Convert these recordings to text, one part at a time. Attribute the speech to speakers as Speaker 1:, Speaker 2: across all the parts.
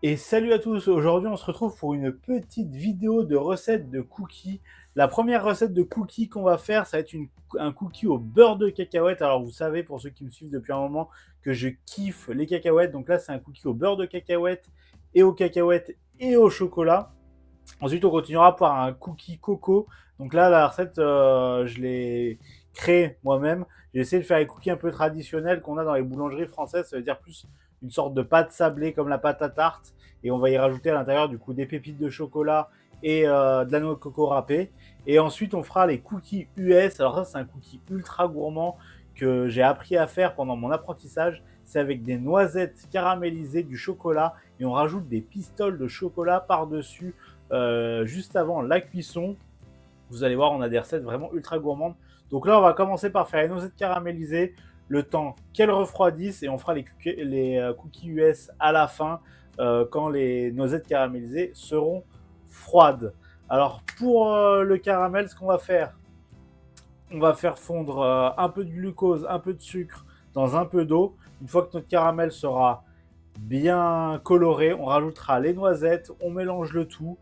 Speaker 1: Et salut à tous, aujourd'hui on se retrouve pour une petite vidéo de recette de cookies. La première recette de cookies qu'on va faire, ça va être un cookie au beurre de cacahuète. Alors vous savez, pour ceux qui me suivent depuis un moment, que je kiffe les cacahuètes. Donc là c'est un cookie au beurre de cacahuète et aux cacahuètes et au chocolat. Ensuite on continuera par un cookie coco. Donc là la recette, je l'ai créée moi-même. J'ai essayé de faire les cookies un peu traditionnels qu'on a dans les boulangeries françaises. Ça veut dire plus une sorte de pâte sablée comme la pâte à tarte, et on va y rajouter à l'intérieur du coup des pépites de chocolat et de la noix de coco râpée. Et ensuite on fera les cookies US. Alors ça c'est un cookie ultra gourmand que j'ai appris à faire pendant mon apprentissage. C'est avec des noisettes caramélisées, du chocolat, et on rajoute des pistoles de chocolat par-dessus juste avant la cuisson. Vous allez voir, on a des recettes vraiment ultra gourmandes. Donc là, on va commencer par faire les noisettes caramélisées, le temps qu'elles refroidissent, et on fera les cookies US à la fin, quand les noisettes caramélisées seront froides. Alors pour le caramel, ce qu'on va faire, on va faire fondre un peu de glucose, un peu de sucre dans un peu d'eau. Une fois que notre caramel sera bien coloré, on rajoutera les noisettes, on mélange le tout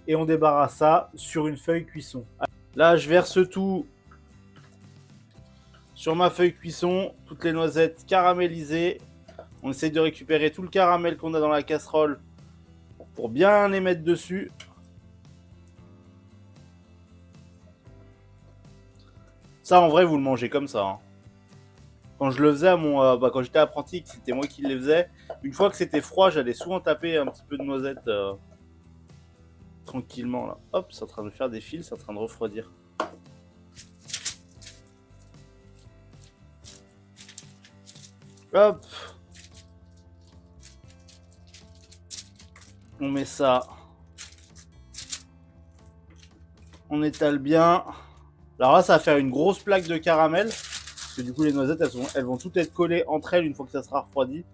Speaker 1: et on débarrasse ça sur une feuille cuisson. Là, je verse tout sur ma feuille cuisson, toutes les noisettes caramélisées. On essaye de récupérer tout le caramel qu'on a dans la casserole pour bien les mettre dessus. Ça, en vrai, vous le mangez comme ça, hein. Quand je le faisais quand j'étais apprenti, c'était moi qui les faisais. Une fois que c'était froid, j'allais souvent taper un petit peu de noisettes tranquillement là. Hop, c'est en train de faire des fils, c'est en train de refroidir. Hop, on met ça, on étale bien. Alors là, ça va faire une grosse plaque de caramel, parce que du coup les noisettes elles vont toutes être collées entre elles une fois que ça sera refroidi.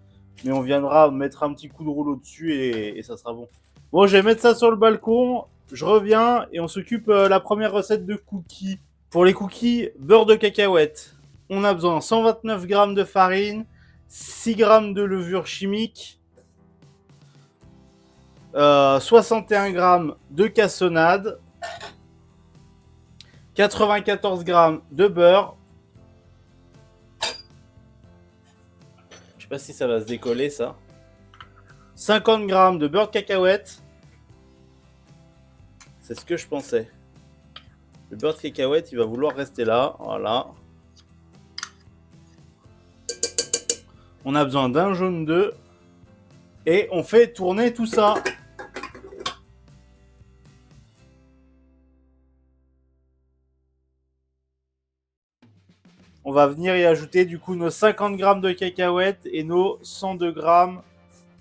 Speaker 1: Mais on viendra mettre un petit coup de rouleau dessus et ça sera bon. Bon, je vais mettre ça sur le balcon, je reviens et on s'occupe la première recette de cookies. Pour les cookies, beurre de cacahuète. On a besoin de 129 g de farine, 6 g de levure chimique, 61 g de cassonade, 94 g de beurre. Je sais pas si ça va se décoller ça. 50 g de beurre de cacahuète. C'est ce que je pensais. Le beurre de cacahuète, il va vouloir rester là. Voilà. On a besoin d'un jaune d'œuf. Et on fait tourner tout ça. On va venir y ajouter du coup nos 50 g de cacahuètes et nos 102 g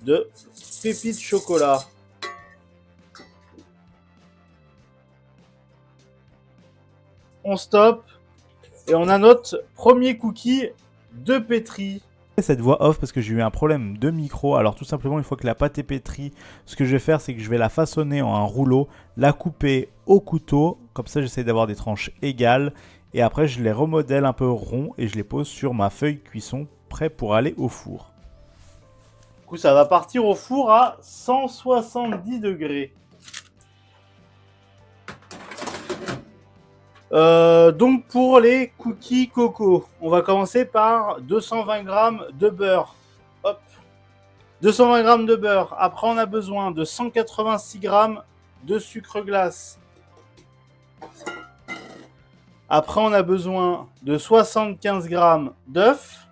Speaker 1: de pépites de chocolat. On stoppe et on a notre premier cookie de pétri.
Speaker 2: Cette voix off parce que j'ai eu un problème de micro. Alors tout simplement, une fois que la pâte est pétrie, ce que je vais faire, c'est que je vais la façonner en un rouleau, la couper au couteau. Comme ça, j'essaie d'avoir des tranches égales. Et après, je les remodèle un peu ronds et je les pose sur ma feuille cuisson, prêt pour aller au four.
Speaker 1: Du coup, ça va partir au four à 170 degrés. Donc pour les cookies coco, on va commencer par 220 g de beurre. Hop, 220 g de beurre. Après, on a besoin de 186 g de sucre glace. Après, on a besoin de 75 g d'œufs.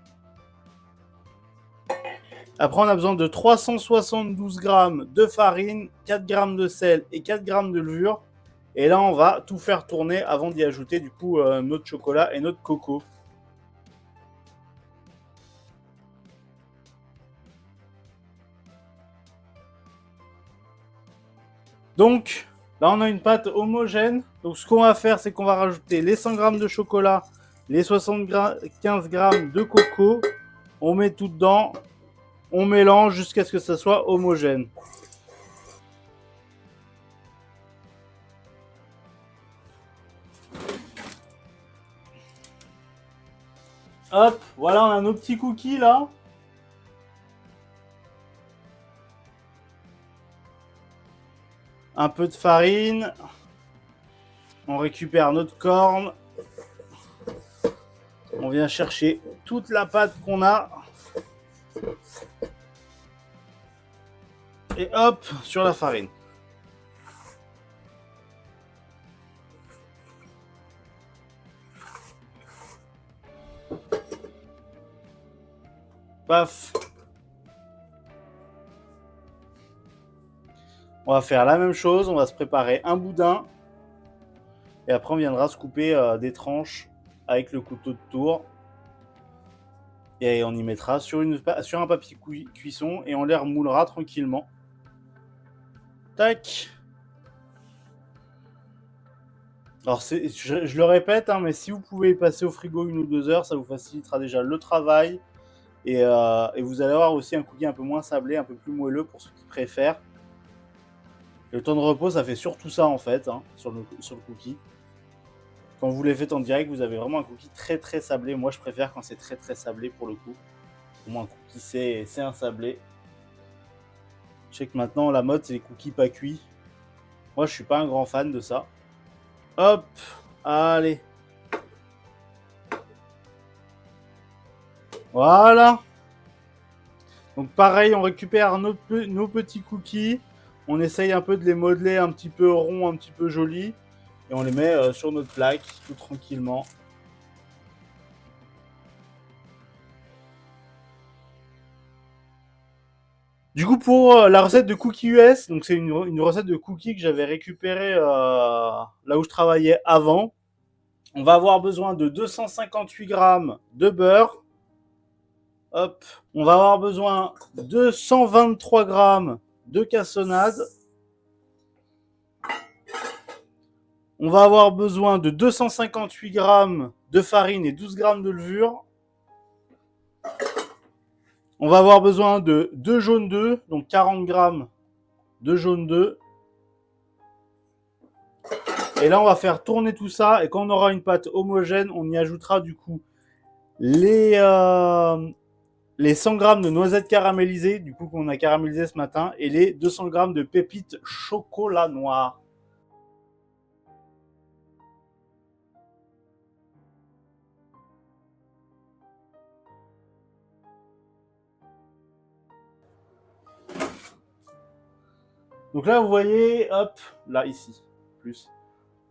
Speaker 1: Après, on a besoin de 372 g de farine, 4 g de sel et 4 g de levure. Et là, on va tout faire tourner avant d'y ajouter du coup notre chocolat et notre coco. Donc, là, on a une pâte homogène. Donc, ce qu'on va faire, c'est qu'on va rajouter les 100 g de chocolat, les 75 g de coco. On met tout dedans. On mélange jusqu'à ce que ça soit homogène. Hop, voilà, on a nos petits cookies là. Un peu de farine. On récupère notre corne. On vient chercher toute la pâte qu'on a. Et hop, sur la farine. Paf. On va faire la même chose, on va se préparer un boudin. Et après on viendra se couper des tranches avec le couteau de tour. Et on y mettra sur un papier cuisson et on les remoulera tranquillement. Tac. Alors je le répète, hein, mais si vous pouvez passer au frigo 1 ou 2 heures, ça vous facilitera déjà le travail. Et vous allez avoir aussi un cookie un peu moins sablé, un peu plus moelleux pour ceux qui préfèrent. Le temps de repos, ça fait surtout ça en fait, hein, sur le cookie. Quand vous les faites en direct, vous avez vraiment un cookie très très sablé. Moi, je préfère quand c'est très très sablé pour le coup. Pour moi, un cookie, c'est un sablé. Je sais que maintenant, la mode, c'est les cookies pas cuits. Moi, je suis pas un grand fan de ça. Hop, allez. Voilà. Donc pareil, on récupère nos petits cookies. On essaye un peu de les modeler un petit peu ronds, un petit peu jolis. Et on les met sur notre plaque, tout tranquillement. Du coup, pour la recette de cookies US, donc c'est une recette de cookies que j'avais récupérée là où je travaillais avant. On va avoir besoin de 258 grammes de beurre. Hop. On va avoir besoin de 123 grammes de cassonade. On va avoir besoin de 258 grammes de farine et 12 grammes de levure. On va avoir besoin de 2 jaunes d'œufs, donc 40 grammes de jaune d'œufs. Et là, on va faire tourner tout ça. Et quand on aura une pâte homogène, on y ajoutera du coup les 100 grammes de noisettes caramélisées, du coup qu'on a caramélisé ce matin, et les 200 grammes de pépites chocolat noir. Donc là, vous voyez, hop, là, ici, plus.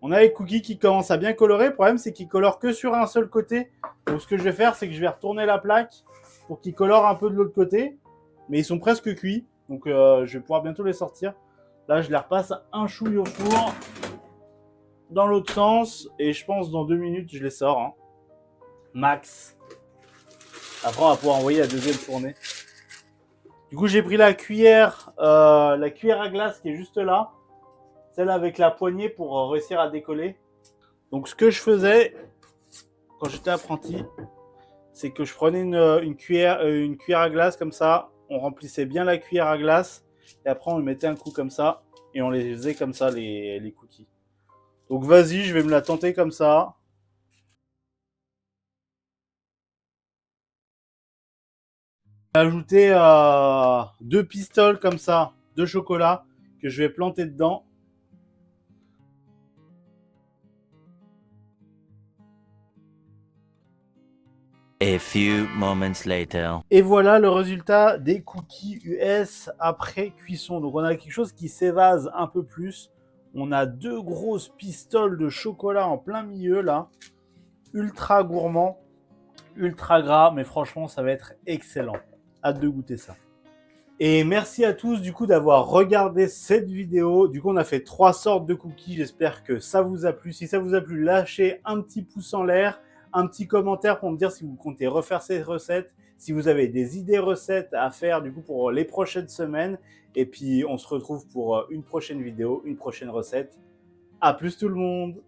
Speaker 1: On a les cookies qui commencent à bien colorer. Le problème, c'est qu'ils colorent que sur un seul côté. Donc ce que je vais faire, c'est que je vais retourner la plaque pour qu'ils colorent un peu de l'autre côté. Mais ils sont presque cuits. Donc je vais pouvoir bientôt les sortir. Là, je les repasse un chouille au four. Dans l'autre sens. Et je pense dans 2 minutes, je les sors. Hein. Max. Après, on va pouvoir envoyer la deuxième tournée. Du coup, j'ai pris la cuillère à glace qui est juste là. Celle avec la poignée pour réussir à décoller. Donc ce que je faisais quand j'étais apprenti, c'est que je prenais une cuillère à glace comme ça, on remplissait bien la cuillère à glace et après on mettait un coup comme ça et on les faisait comme ça les cookies. Donc vas-y, je vais me la tenter comme ça. Ajouter 2 pistoles comme ça de chocolat que je vais planter dedans.
Speaker 3: A few moments later.
Speaker 1: Et voilà le résultat des cookies US après cuisson. Donc on a quelque chose qui s'évase un peu plus. On a 2 grosses pistoles de chocolat en plein milieu là. Ultra gourmand, ultra gras, mais franchement ça va être excellent. Hâte de goûter ça. Et merci à tous du coup d'avoir regardé cette vidéo. Du coup on a fait 3 sortes de cookies. J'espère que ça vous a plu. Si ça vous a plu, lâchez un petit pouce en l'air. Un petit commentaire pour me dire si vous comptez refaire ces recettes, si vous avez des idées recettes à faire du coup pour les prochaines semaines. Et puis on se retrouve pour une prochaine vidéo, une prochaine recette. À plus tout le monde!